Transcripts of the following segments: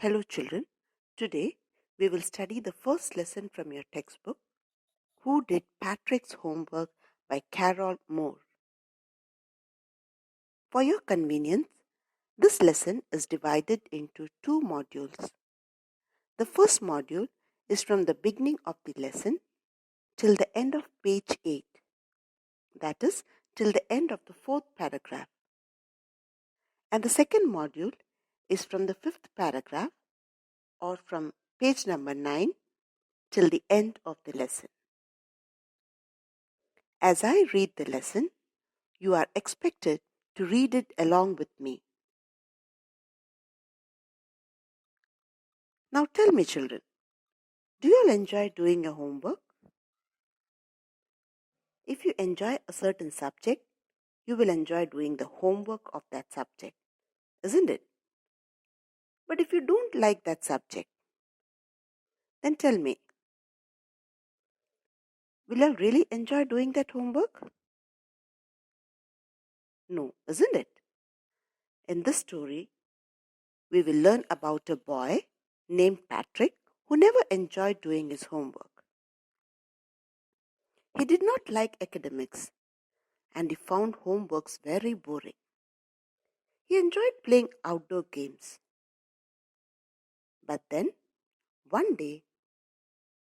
Hello children, today we will study the first lesson from your textbook, Who Did Partrick's Homework by Carol Moore. For your convenience, this lesson is divided into two modules. The first module is from the beginning of the lesson till the end of page 8, that is, till the end of the fourth paragraph. And the second module is from the fifth paragraph or from page number 9 till the end of the lesson. As I read the lesson, you are expected to read it along with me. Now tell me children, do you all enjoy doing your homework? If you enjoy a certain subject, you will enjoy doing the homework of that subject, isn't it? But if you don't like that subject, then tell me, will you really enjoy doing that homework? No, isn't it? In this story, we will learn about a boy named Partrick who never enjoyed doing his homework. He did not like academics and he found homeworks very boring. He enjoyed playing outdoor games. But then, one day,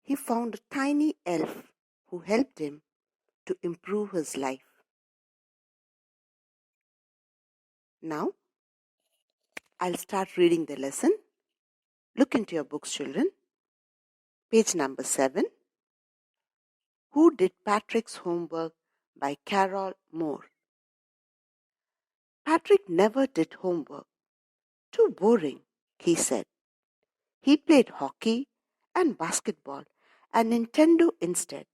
he found a tiny elf who helped him to improve his life. Now, I'll start reading the lesson. Look into your books, children. Page number 7. Who Did Partrick's Homework by Carol Moore. Partrick never did homework. Too boring, he said. He played hockey and basketball and Nintendo instead.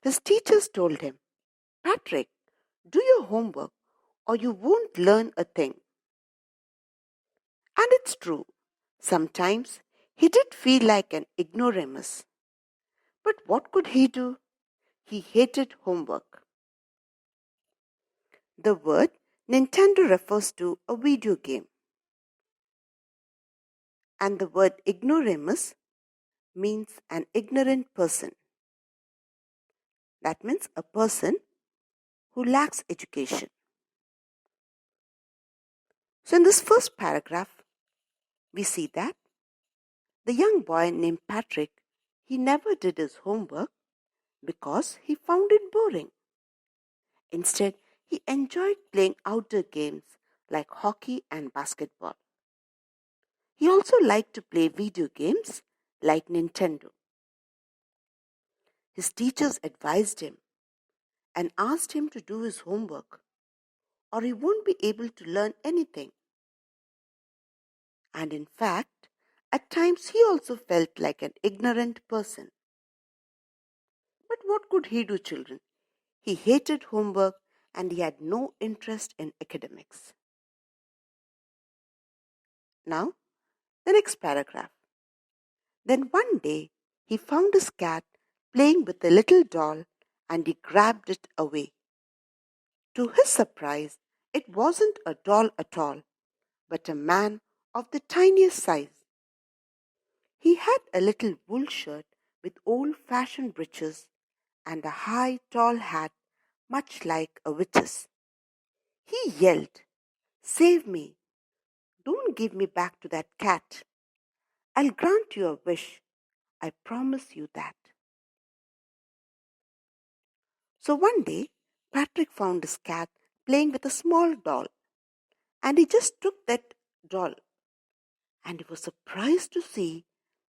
His teachers told him, Partrick, do your homework or you won't learn a thing. And it's true, sometimes he did feel like an ignoramus. But what could he do? He hated homework. The word Nintendo refers to a video game. And the word ignoramus means an ignorant person. That means a person who lacks education. So in this first paragraph, we see that the young boy named Partrick, he never did his homework because he found it boring. Instead, he enjoyed playing outdoor games like hockey and basketball. He also liked to play video games like Nintendo. His teachers advised him and asked him to do his homework or he won't be able to learn anything. And in fact, at times he also felt like an ignorant person. But what could he do, children? He hated homework and he had no interest in academics. Now, the next paragraph. Then one day, he found his cat playing with a little doll and he grabbed it away. To his surprise, it wasn't a doll at all, but a man of the tiniest size. He had a little wool shirt with old-fashioned breeches and a high, tall hat, much like a witch's. He yelled, "Save me! Don't give me back to that cat. I'll grant you a wish. I promise you that." So one day, Partrick found his cat playing with a small doll, and he just took that doll, and he was surprised to see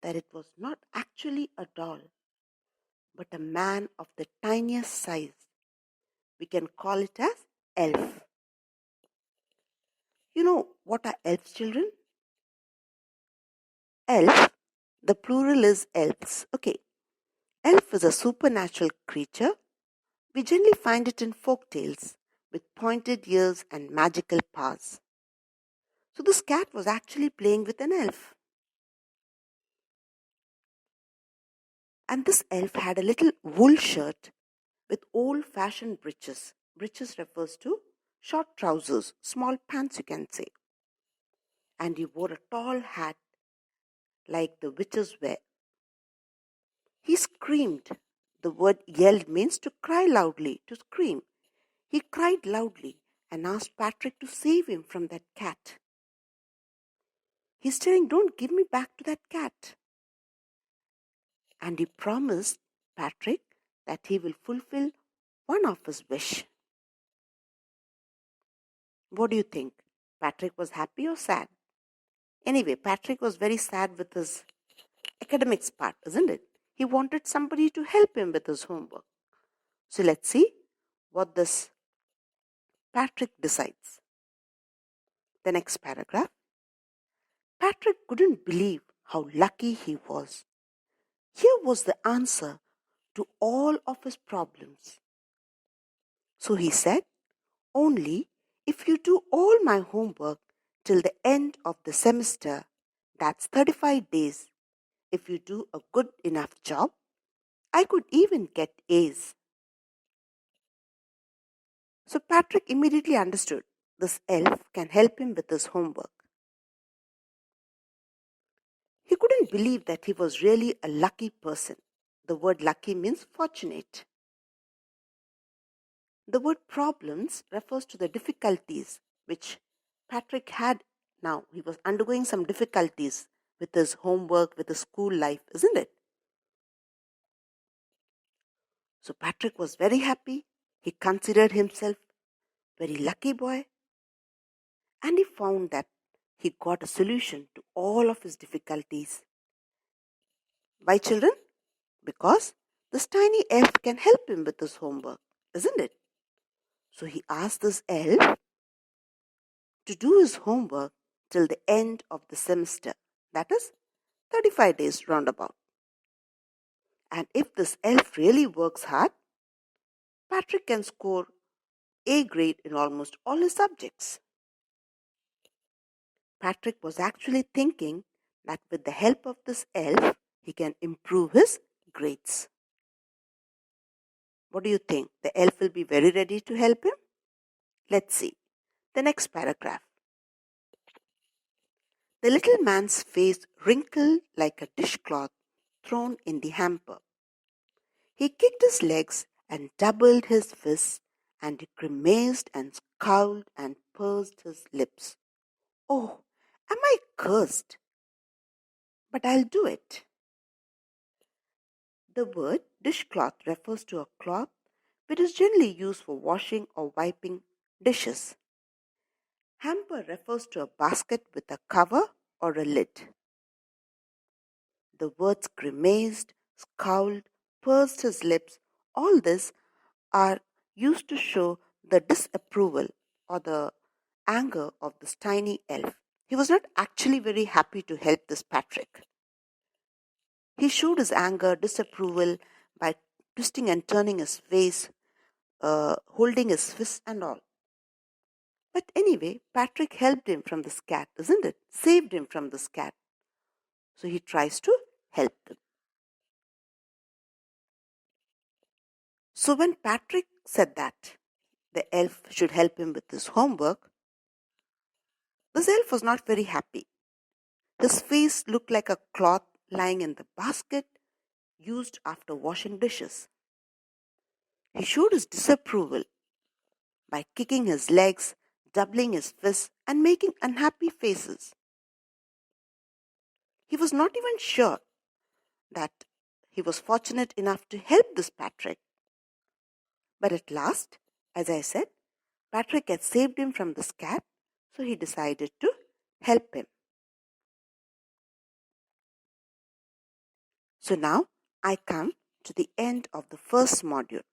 that it was not actually a doll, but a man of the tiniest size. We can call it as elf. You know what are elves, children? Elf, the plural is elves. Okay, elf is a supernatural creature. We generally find it in folk tales with pointed ears and magical powers. So this cat was actually playing with an elf. And this elf had a little wool shirt with old-fashioned breeches. Breeches refers to short trousers, small pants you can say. And he wore a tall hat like the witches were. He screamed. The word yelled means to cry loudly, to scream. He cried loudly and asked Partrick to save him from that cat. He's telling, "Don't give me back to that cat." And he promised Partrick that he will fulfill one of his wish. What do you think? Partrick was happy or sad? Anyway, Partrick was very sad with his academics part, isn't it? He wanted somebody to help him with his homework. So let's see what this Partrick decides. The next paragraph. Partrick couldn't believe how lucky he was. Here was the answer to all of his problems. So he said, "Only if you do all my homework till the end of the semester, that's 35 days, if you do a good enough job, I could even get A's." So Partrick immediately understood this elf can help him with his homework. He couldn't believe that he was really a lucky person. The word lucky means fortunate. The word problems refers to the difficulties which Partrick had now. He was undergoing some difficulties with his homework, with his school life, isn't it? So Partrick was very happy. He considered himself very lucky boy. And he found that he got a solution to all of his difficulties. Why, children? Because this tiny elf can help him with his homework, isn't it? So he asked this elf to do his homework till the end of the semester. That is 35 days roundabout. And if this elf really works hard, Partrick can score A grade in almost all his subjects. Partrick was actually thinking that with the help of this elf, he can improve his grades. What do you think? The elf will be very ready to help him? Let's see. The next paragraph. The little man's face wrinkled like a dishcloth thrown in the hamper. He kicked his legs and doubled his fists, and he grimaced and scowled and pursed his lips. "Oh, am I cursed? But I'll do it." The word dishcloth refers to a cloth which is generally used for washing or wiping dishes. Hamper refers to a basket with a cover or a lid. The words grimaced, scowled, pursed his lips, all this are used to show the disapproval or the anger of this tiny elf. He was not actually very happy to help this Partrick. He showed his anger, disapproval by twisting and turning his face, holding his fists and all. But anyway, Partrick helped him from this cat, isn't it? Saved him from this cat. So he tries to help them. So when Partrick said that the elf should help him with his homework, this elf was not very happy. His face looked like a cloth lying in the basket used after washing dishes. He showed his disapproval by kicking his legs, doubling his fists, and making unhappy faces. He was not even sure that he was fortunate enough to help this Partrick. But at last, as I said, Partrick had saved him from this cat, so he decided to help him. So now I come to the end of the first module.